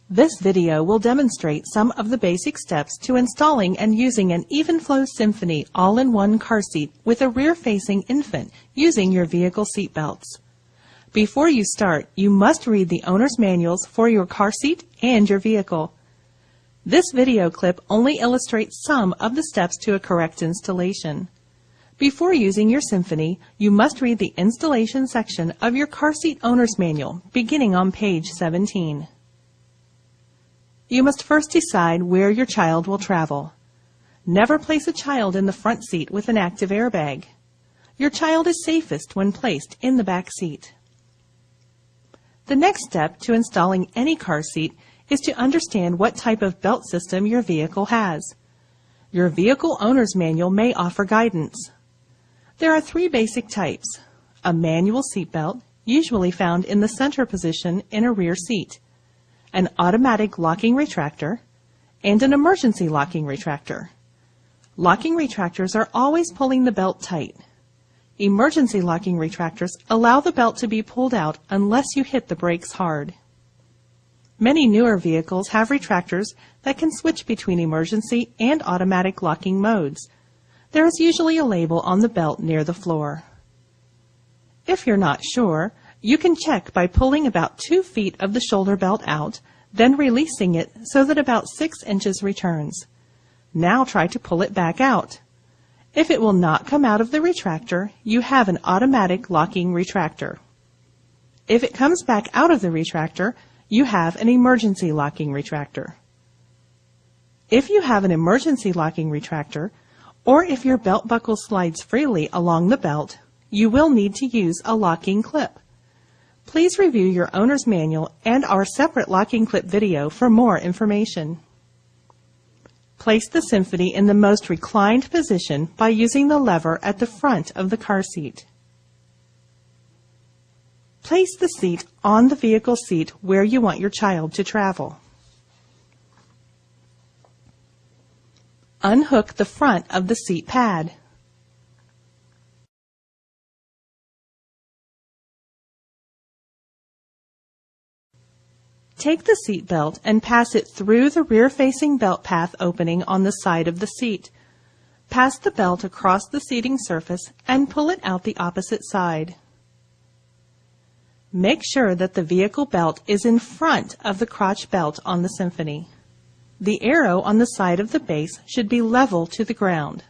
This video will demonstrate some of the basic steps to installing and using an Evenflow Symphony all-in-one car seat with a rear-facing infant using your vehicle seat belts. Before you start, you must read the owner's manuals for your car seat and your vehicle. This video clip only illustrates some of the steps to a correct installation. Before using your Symphony, you must read the installation section of your car seat owner's manual, beginning on page 17. You must first decide where your child will travel. Never place a child in the front seat with an active airbag. Your child is safest when placed in the back seat. The next step to installing any car seat is to understand what type of belt system your vehicle has. Your vehicle owner's manual may offer guidance. There are three basic types: a manual seat belt, usually found in the center position in a rear seat, an automatic locking retractor, and an emergency locking retractor. Locking retractors are always pulling the belt tight. Emergency locking retractors allow the belt to be pulled out unless you hit the brakes hard. Many newer vehicles have retractors that can switch between emergency and automatic locking modes. There is usually a label on the belt near the floor. If you're not sure, you can check by pulling about 2 feet of the shoulder belt out, then releasing it so that about 6 inches returns. Now try to pull it back out. If it will not come out of the retractor, you have an automatic locking retractor. If it comes back out of the retractor, you have an emergency locking retractor. If you have an emergency locking retractor, or if your belt buckle slides freely along the belt, you will need to use a locking clip. Please review your owner's manual and our separate locking clip video for more information. Place the Symphony in the most reclined position by using the lever at the front of the car seat. Place the seat on the vehicle seat where you want your child to travel. Unhook the front of the seat pad. Take the seat belt and pass it through the rear-facing belt path opening on the side of the seat. Pass the belt across the seating surface and pull it out the opposite side. Make sure that the vehicle belt is in front of the crotch belt on the Symphony. The arrow on the side of the base should be level to the ground.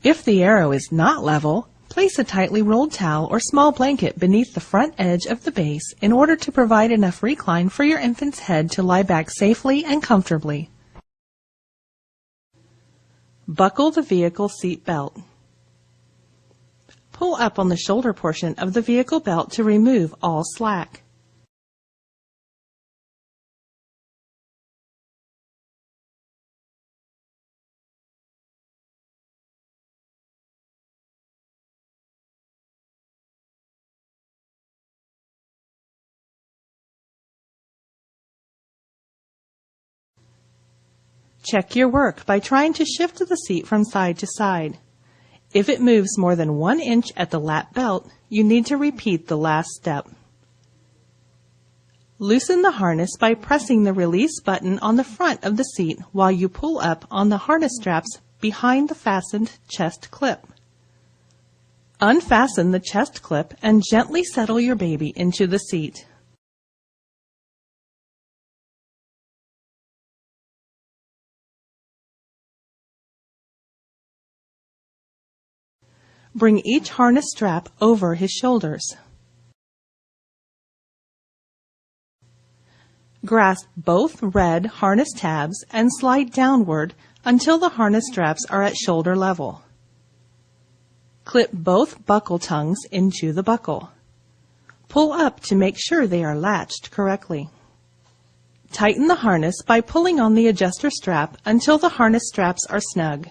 If the arrow is not level, place a tightly rolled towel or small blanket beneath the front edge of the base in order to provide enough recline for your infant's head to lie back safely and comfortably. Buckle the vehicle seat belt. Pull up on the shoulder portion of the vehicle belt to remove all slack. Check your work by trying to shift the seat from side to side. If it moves more than 1 inch at the lap belt, you need to repeat the last step. Loosen the harness by pressing the release button on the front of the seat while you pull up on the harness straps behind the fastened chest clip. Unfasten the chest clip and gently settle your baby into the seat. Bring each harness strap over his shoulders. Grasp both red harness tabs and slide downward until the harness straps are at shoulder level. Clip both buckle tongues into the buckle. Pull up to make sure they are latched correctly. Tighten the harness by pulling on the adjuster strap until the harness straps are snug.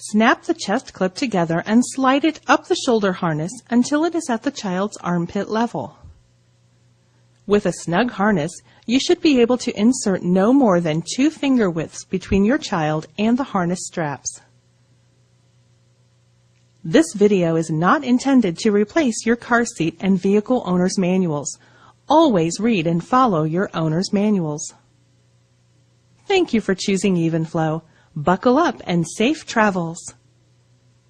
Snap the chest clip together and slide it up the shoulder harness until it is at the child's armpit level. With a snug harness, you should be able to insert no more than 2 finger widths between your child and the harness straps. This video is not intended to replace your car seat and vehicle owner's manuals. Always read and follow your owner's manuals. Thank you for choosing Evenflow. Buckle up and safe travels!